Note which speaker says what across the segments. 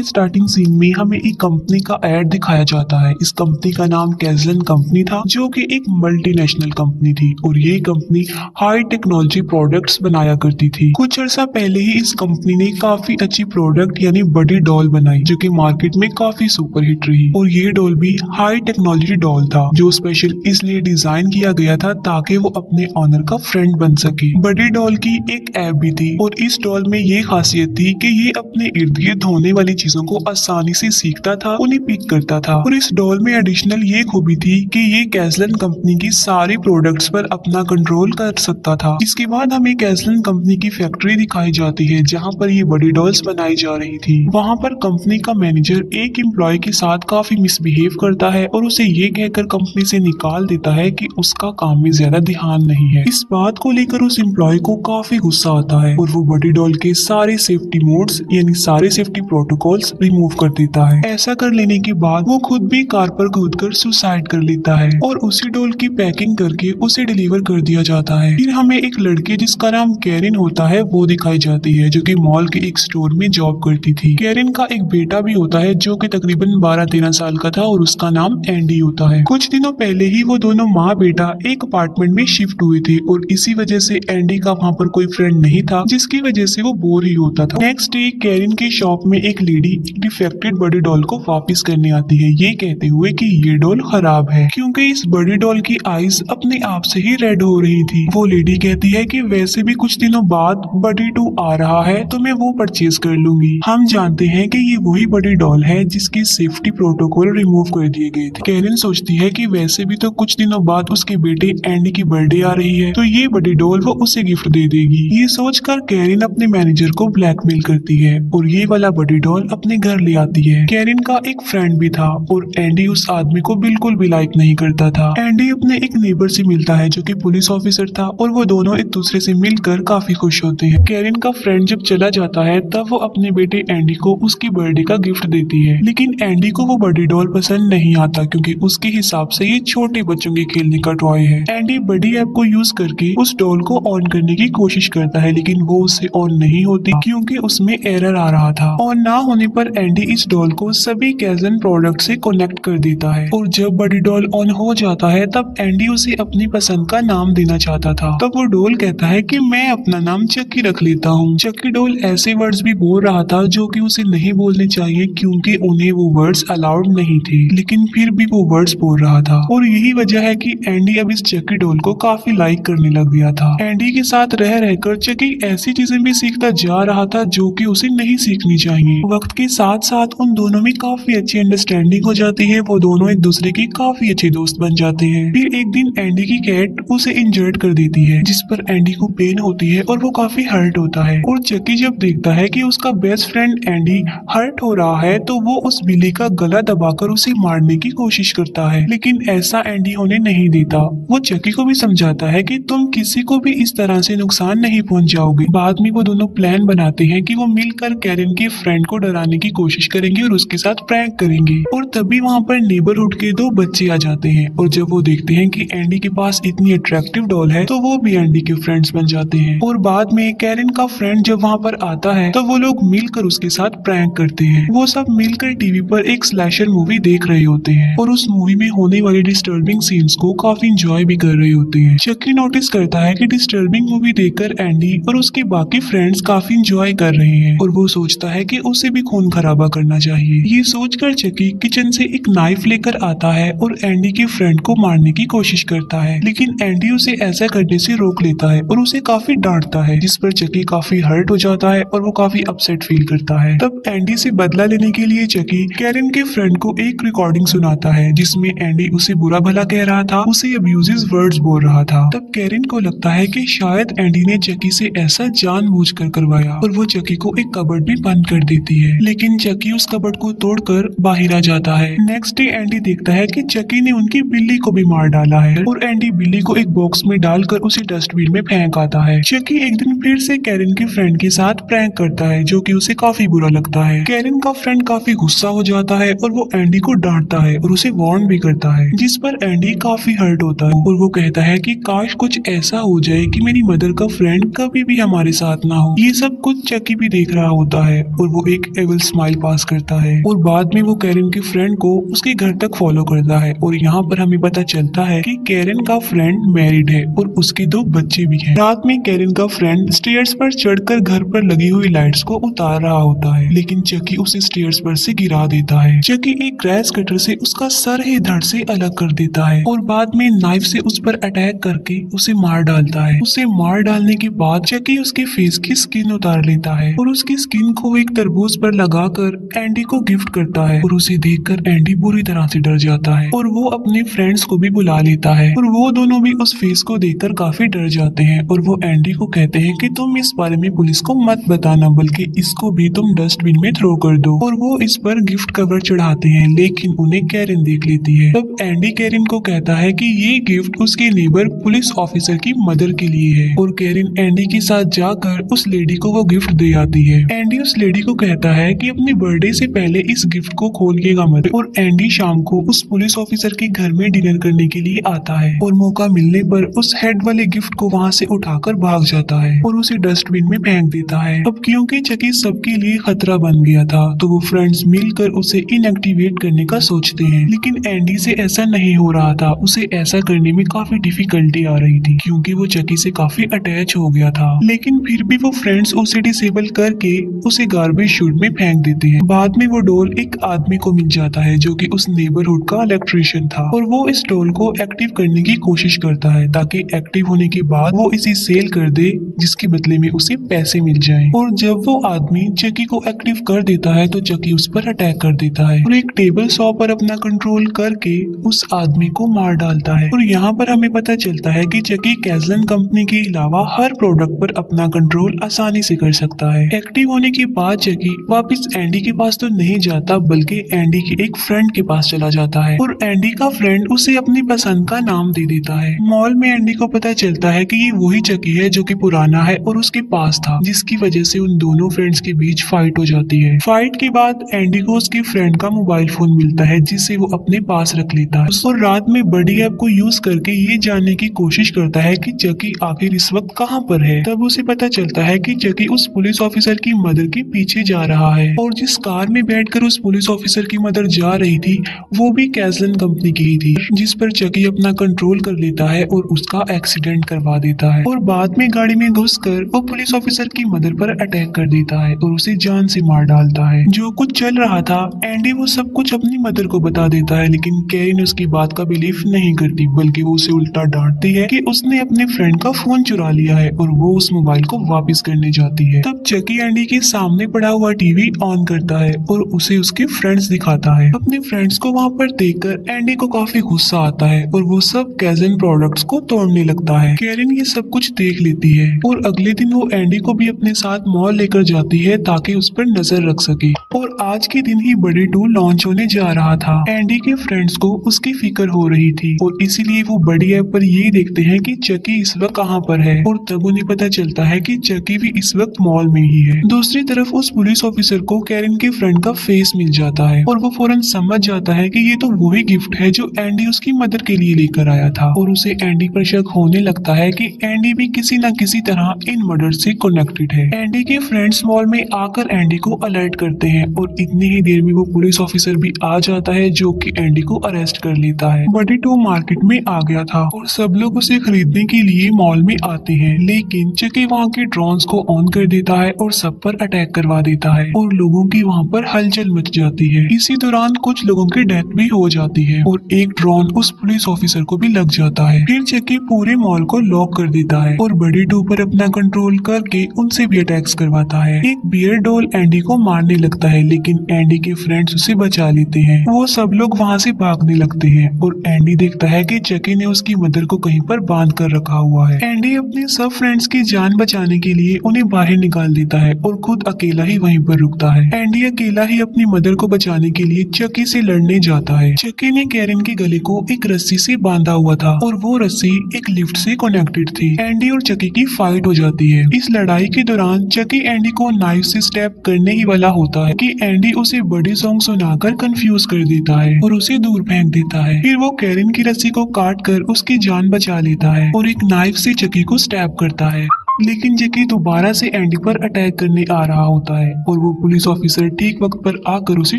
Speaker 1: Starting scene में हमें एक कंपनी का ऐड दिखाया जाता है। इस कंपनी का नाम कैज़लन कंपनी था, जो कि एक मल्टीनेशनल कंपनी थी और ये कंपनी हाई टेक्नोलॉजी प्रोडक्ट्स बनाया करती थी। कुछ अर्सा पहले ही इस कंपनी ने काफी अच्छी प्रोडक्ट यानी बड़ी डॉल बनाई, जो कि मार्केट में काफी सुपर हिट रही। और ये डॉल भी हाई टेक्नोलॉजी डॉल था, जो स्पेशल इसलिए डिजाइन किया गया था ताकि वो अपने ऑनर का फ्रेंड बन सके। बड़ी डॉल की एक ऐप भी थी और इस डॉल में ये खासियत थी कि ये अपने इर्द गिर्द होने वाली चीजों को आसानी से सीखता था, उन्हें पिक करता था। और इस डॉल में एडिशनल ये खूबी थी कि ये कैज़लन कंपनी की सारी प्रोडक्ट्स पर अपना कंट्रोल कर सकता था। इसके बाद हमें कैज़लन कंपनी की फैक्ट्री दिखाई जाती है, जहाँ पर ये बड़ी डॉल्स बनाई जा रही थी। वहाँ पर कंपनी का मैनेजर एक एम्प्लॉय के साथ काफी मिसबिहेव करता है और उसे ये कहकर कंपनी से निकाल देता है कि उसका काम में ज्यादा ध्यान नहीं है। इस बात को लेकर उस एम्प्लॉय को काफी गुस्सा आता है और वो बड़ी डॉल के सारे सेफ्टी मोड्स यानी सारे सेफ्टी प्रोटोकॉल्स रिमूव कर देता है। ऐसा कर लेने के बाद वो खुद भी कार पर कूदकर सुसाइड कर लेता है और उसी डॉल की पैकिंग करके उसे डिलीवर कर दिया जाता है। फिर हमें एक लड़की जिसका नाम कैरिन होता है वो दिखाई जाती है, जो कि मॉल के एक स्टोर में जॉब करती थी। कैरिन का एक बेटा भी होता है, जो कि तकरीबन 12-13 साल का था और उसका नाम एंडी होता है। कुछ दिनों पहले ही वो दोनों माँ बेटा एक अपार्टमेंट में शिफ्ट हुए थे और इसी वजह से एंडी का वहाँ पर कोई फ्रेंड नहीं था, जिसकी वजह से वो बोर ही होता था। नेक्स्ट डे कैरिन के शॉप में एक लेडी एक डिफेक्टेड बड़ी डॉल को वापस करने आती है, ये कहते हुए कि ये डॉल खराब है, क्योंकि इस बड़ी डॉल की आईज अपने आप से ही रेड हो रही थी। वो लेडी कहती है कि वैसे भी कुछ दिनों बाद बड़ी 2 आ रहा है तो मैं वो परचेज कर लूंगी। हम जानते हैं कि ये वही बड़ी डॉल है जिसकी सेफ्टी प्रोटोकॉल रिमूव कर दिए गए थे। कैरिन सोचती है कि वैसे भी तो कुछ दिनों बाद उसके बेटे एंडी की बर्थडे आ रही है, तो ये बड़ी डॉल वो उसे गिफ्ट दे देगी। ये सोचकर कैरिन अपने मैनेजर को ब्लैकमेल करती है और ये वाला बड़ी डॉल अपने घर ले आती है। कैरिन का एक फ्रेंड भी था और एंडी उस आदमी को बिल्कुल भी लाइक नहीं करता था। एंडी अपने एक नेबर से मिलता है, जो कि पुलिस ऑफिसर था, और वो दोनों एक दूसरे से मिलकर काफी खुश होते हैं। कैरिन का फ्रेंड जब चला जाता है तब वो अपने बेटे एंडी को उसकी बर्थडे का गिफ्ट देती है, लेकिन एंडी को वो बड़ी डॉल पसंद नहीं आता, क्योंकि उसके हिसाब से ये छोटे बच्चों के खेलने का टॉय है। एंडी बड़ी ऐप को यूज करके उस डॉल को ऑन करने की कोशिश करता है, लेकिन वो उससे ऑन नहीं होती क्योंकि उसमें एरर आ रहा था। ऑन ना होने पर एंडी इस डॉल को सभी कैज़लन प्रोडक्ट से कनेक्ट कर देता है और जब बड़ी डॉल ऑन हो जाता है तब एंडी उसे अपनी पसंद का नाम देना चाहता था। तब वो डॉल कहता है कि मैं अपना नाम चक्की रख लेता हूँ। चक्की डॉल ऐसे वर्ड्स भी बोल रहा था जो कि उसे नहीं बोलने चाहिए, क्योंकि उन्हें वो वर्ड्स अलाउड नहीं थे, लेकिन फिर भी वो वर्ड्स बोल रहा था। और यही वजह है कि एंडी अब इस चक्की डॉल को काफी लाइक करने लग गया था। एंडी के साथ रह रहकर चक्की ऐसी चीजें भी सीखता जा रहा था जो कि उसे नहीं सीखनी चाहिए। वक्त के साथ साथ उन दोनों में काफी अच्छी अंडरस्टैंडिंग हो जाती है, वो दोनों एक दूसरे के काफी अच्छे दोस्त बन जाते हैं। फिर एक दिन एंडी की कैट उसे इंजर्ड कर देती है, जिस पर एंडी को पेन होती है और वो काफी हर्ट होता है। और चक्की जब देखता है कि उसका बेस्ट फ्रेंड एंडी हर्ट हो रहा है तो वो उस बिल्ली का गला दबाकर उसे मारने की कोशिश करता है, लेकिन ऐसा एंडी होने नहीं देता। वो चक्की को भी समझाता है कि तुम किसी को भी इस तरह से नुकसान नहीं पहुंचाओगे। बाद में वो दोनों प्लान बनाते हैं कि वो मिलकर कैरिन के फ्रेंड को डराने की कोशिश करेंगे और उसके साथ प्रैंक करेंगे। और तभी वहाँ पर नेबरहुड के 2 बच्चे आ जाते हैं और जब वो देखते हैं कि एंडी के पास इतनी अट्रैक्टिव डॉल है तो वो भी एंडी के फ्रेंड्स बन जाते हैं। और बाद में कैरिन का फ्रेंड जब वहाँ पर आता है तो वो लोग मिलकर उसके साथ प्रैंक करते हैं। वो सब मिलकर टीवी पर एक स्लैशर मूवी देख रहे होते हैं और उस मूवी में होने वाले डिस्टर्बिंग सीन्स को काफी इंजॉय भी कर रहे होते हैं। चक्की नोटिस करता है कि डिस्टर्बिंग मूवी देखकर एंडी और उसके बाकी फ्रेंड्स काफी इंजॉय कर रहे हैं और वो सोचता है कि उसे भी खून खराबा करना चाहिए। ये सोचकर चक्की किचन से एक नाइफ लेकर आता है और एंडी के फ्रेंड को मारने की कोशिश करता है, लेकिन एंडी उसे ऐसा करने से रोक लेता है और उसे काफी डांटता है, जिस पर चक्की काफी हर्ट हो जाता है और वो काफी अपसेट फील करता है। तब एंडी से बदला लेने के लिए चक्की कैरिन के फ्रेंड को एक रिकॉर्डिंग सुनाता है, जिसमें एंडी उसे बुरा भला कह रहा था, उसे अब्यूजिव वर्ड्स बोल रहा था। तब कैरिन को लगता है कि शायद एंडी ने चक्की से ऐसा जानबूझकर करवाया और वो चक्की को एक कबर्ड में बंद कर देती है, लेकिन चक्की उस कबर्ड को तोड़कर बाहर आ जाता है। नेक्स्ट डे एंडी देखता है कि चक्की ने उनकी बिल्ली को भी मार डाला है और एंडी बिल्ली को एक बॉक्स में डालकर उसे डस्टबिन में फेंक आता है। चक्की एक दिन फिर से कैरिन के फ्रेंड के साथ प्रैंक करता है, जो कि उसे काफी बुरा लगता है। कैरिन का फ्रेंड काफी गुस्सा हो जाता है और वो एंडी को डांटता है और उसे वार्न भी करता है, जिस पर एंडी काफी हर्ट होता है और वो कहता है कि काश कुछ ऐसा हो जाए कि मेरी मदर का फ्रेंड कभी भी हमारे साथ ना हो। ये सब कुछ चक्की भी देख रहा होता है और वो एक अप्रूवल स्माइल पास करता है और बाद में वो कैरन के फ्रेंड को उसके घर तक फॉलो करता है। और यहाँ पर हमें पता चलता है कि कैरन का फ्रेंड मैरिड है और उसके 2 बच्चे भी हैं। रात में कैरन का फ्रेंड स्टेयर्स पर चढ़कर घर पर लगी हुई लाइट्स को उतार रहा होता है, लेकिन चकी उसे स्टेयर्स पर से गिरा देता है। चकी एक ग्रेस कटर से उसका सर ही धड़ से अलग कर देता है और बाद में नाइफ से उस पर अटैक करके उसे मार डालता है। उसे मार डालने के बाद चकी उसके फेस की स्किन उतार लेता है और उसकी स्किन को एक तरबूज पर लगाकर एंडी को गिफ्ट करता है और उसे देखकर एंडी बुरी तरह से डर जाता है और वो अपने फ्रेंड्स को भी बुला लेता है और वो दोनों भी उस फेस को देखकर काफी डर जाते हैं और वो एंडी को कहते हैं कि तुम इस बारे में पुलिस को मत बताना, बल्कि इसको भी तुम डस्टबिन में थ्रो कर दो। और वो इस पर गिफ्ट कवर चढ़ाते हैं, लेकिन उन्हें कैरन देख लेती है। तब एंडी कैरन को कहता है कि ये गिफ्ट उसके नेबर पुलिस ऑफिसर की मदर के लिए है और कैरन एंडी के साथ जाकर उस लेडी को वो गिफ्ट दे आती है। एंडी उस लेडी को कहता है कि अपने बर्थडे से पहले इस गिफ्ट को खोलिएगा मत और एंडी शाम को उस पुलिस ऑफिसर के घर में डिनर करने के लिए आता है और मौका मिलने पर उस हेड वाले गिफ्ट को वहाँ से उठाकर भाग जाता है और उसे डस्टबिन में फेंक देता है। अब क्योंकि चकी सबके लिए खतरा बन गया था तो वो फ्रेंड्स मिलकर उसे इनएक्टिवेट करने का सोचते हैं, लेकिन एंडी से ऐसा नहीं हो रहा था। उसे ऐसा करने में काफी डिफिकल्टी आ रही थी क्योंकि वो चकी से काफी अटैच हो गया था, लेकिन फिर भी वो फ्रेंड्स उसे डिसेबल करके उसे गार्बेज शूट में फेंक देते हैं। बाद में वो डोल एक आदमी को मिल जाता है जो कि उस नेबरहुड का इलेक्ट्रिशियन था और वो इस डोल को एक्टिव करने की कोशिश करता है ताकि एक्टिव होने के बाद वो इसे सेल कर दे, जिसके बदले में उसे पैसे मिल जाएं। और जब वो आदमी चकी को एक्टिव कर देता है तो चकी उस पर अटैक कर देता है और एक टेबल सॉ पर अपना कंट्रोल करके उस आदमी को मार डालता है। और यहाँ पर हमें पता चलता है कि चकी कैज़लन कंपनी के अलावा हर प्रोडक्ट पर अपना कंट्रोल आसानी से कर सकता है। एक्टिव होने के बाद चकी वापस एंडी के पास तो नहीं जाता बल्कि एंडी के एक फ्रेंड के पास चला जाता है और एंडी का फ्रेंड उसे अपनी पसंद का नाम दे देता है। मॉल में एंडी को पता चलता है कि ये वही चकी है जो कि पुराना है और उसके पास था, जिसकी वजह से उन दोनों फ्रेंड्स के बीच फाइट हो जाती है। फाइट के बाद एंडी को उसके फ्रेंड का मोबाइल फोन मिलता है जिसे वो अपने पास रख लेता है और रात में बडी ऐप को यूज करके ये जानने की कोशिश करता है कि चकी आखिर इस वक्त कहाँ पर है। तब उसे पता चलता है कि चकी उस पुलिस ऑफिसर की मदर के पीछे जा रहा है और जिस कार में बैठकर उस पुलिस ऑफिसर की मदर जा रही थी वो भी कैज़लन कंपनी की ही थी, जिस पर चकी अपना कंट्रोल कर लेता है और उसका एक्सीडेंट करवा देता है और बाद में गाड़ी में घुसकर वो पुलिस ऑफिसर की मदर पर अटैक कर देता है और उसे जान से मार डालता है। जो कुछ चल रहा था एंडी वो सब कुछ अपनी मदर को बता देता है, लेकिन कैरन उसकी बात का बिलीव नहीं करती बल्कि वो उसे उल्टा डांटती है कि उसने अपने फ्रेंड का फोन चुरा लिया है और वो उस मोबाइल को वापस करने जाती है। तब चकी एंडी के सामने पड़ा हुआ टीवी ऑन करता है और उसे उसके फ्रेंड्स दिखाता है। अपने फ्रेंड्स को वहाँ पर देखकर एंडी को काफी गुस्सा आता है और वो सब कैज़लन प्रोडक्ट्स को तोड़ने लगता है। कैरन ये सब कुछ देख लेती है और अगले दिन वो एंडी को भी अपने साथ मॉल लेकर जाती है ताकि उस पर नजर रख सके। और आज के दिन ही बडी 2 लॉन्च होने जा रहा था। एंडी के फ्रेंड्स को उसकी फिक्र हो रही थी और इसीलिए वो बडी ऐप पर ये देखते हैं कि चकी इस वक्त कहाँ पर है और तब उन्हें पता चलता है कि चकी भी इस वक्त मॉल में ही है। दूसरी तरफ उस पुलिस ऑफिसर को कैरन के फ्रेंड का फेस मिल जाता है और वो फौरन समझ जाता है कि ये तो वही गिफ्ट है जो एंडी उसकी मदर के लिए लेकर आया था और उसे एंडी पर शक होने लगता है कि एंडी भी किसी न किसी तरह इन मर्डर से कनेक्टेड है। एंडी के फ्रेंड्स मॉल में आकर एंडी को अलर्ट करते हैं और इतनी ही देर में वो पुलिस ऑफिसर भी आ जाता है जो कि एंडी को अरेस्ट कर लेता है। बडी 2 मार्केट में आ गया था और सब लोग उसे खरीदने के लिए मॉल में आते हैं, लेकिन चकी वहाँ के ड्रोन्स को ऑन कर देता है और सब पर अटैक करवा देता है और लोगों की वहाँ पर हलचल मच जाती है। इसी दौरान कुछ लोगों की डेथ भी हो जाती है और एक ड्रोन उस पुलिस ऑफिसर को भी लग जाता है। फिर चकी पूरे मॉल को लॉक कर देता है और बडी 2 पर अपना कंट्रोल करके उनसे भी अटैक्स करवाता है। एक बियर डॉल एंडी को मारने लगता है, लेकिन एंडी के फ्रेंड्स उसे बचा लेते हैं। वो सब लोग वहाँ से भागने लगते हैं और एंडी देखता है कि चकी ने उसकी मदर को कहीं पर बांध कर रखा हुआ है। एंडी अपने सब फ्रेंड्स की जान बचाने के लिए उन्हें बाहर निकाल देता है और खुद अकेला ही वहीं पर रुकता है। एंडी अकेला ही अपनी मदर को बचाने के लिए चकी से लड़ने जाता है। चकी ने कैरन के गले को एक रस्सी से बांधा हुआ था और वो रस्सी एक लिफ्ट से कनेक्टेड थी। एंडी और चकी की फाइट हो जाती है। इस लड़ाई के दौरान चकी एंडी को नाइफ से स्टैब करने ही वाला होता है कि एंडी उसे बड़े सॉन्ग सुनाकर कंफ्यूज कर देता है और उसे दूर फेंक देता है। फिर वो कैरन की रस्सी को काट कर उसकी जान बचा लेता है और एक नाइफ से चकी को स्टैब करता है। लेकिन जैकी दोबारा से एंडी पर अटैक करने आ रहा होता है और वो पुलिस ऑफिसर ठीक वक्त पर आकर उसे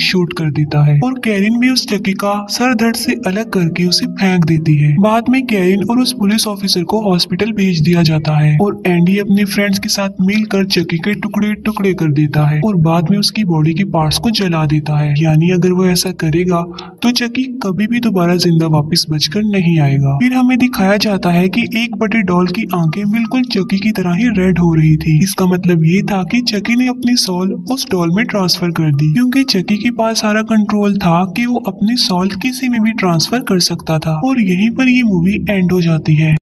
Speaker 1: शूट कर देता है और कैरिन भी उस जैकी का सर धड़ से अलग करके उसे फेंक देती है। बाद में कैरिन और उस पुलिस ऑफिसर को हॉस्पिटल भेज दिया जाता है और एंडी अपने फ्रेंड्स के साथ मिलकर जैकी के टुकड़े टुकड़े कर देता है और बाद में उसकी बॉडी के पार्ट्स को जला देता है। यानी अगर वो ऐसा करेगा तो जैकी कभी भी दोबारा जिंदा वापस बचकर नहीं आएगा। फिर हमें दिखाया जाता है कि एक बड़े डॉल की आंखें बिल्कुल चकी की तरह ही रेड हो रही थी। इसका मतलब ये था कि चकी ने अपनी सोल उस डॉल में ट्रांसफर कर दी, क्योंकि चकी के पास सारा कंट्रोल था कि वो अपनी सोल किसी में भी ट्रांसफर कर सकता था। और यहीं पर ये मूवी एंड हो जाती है।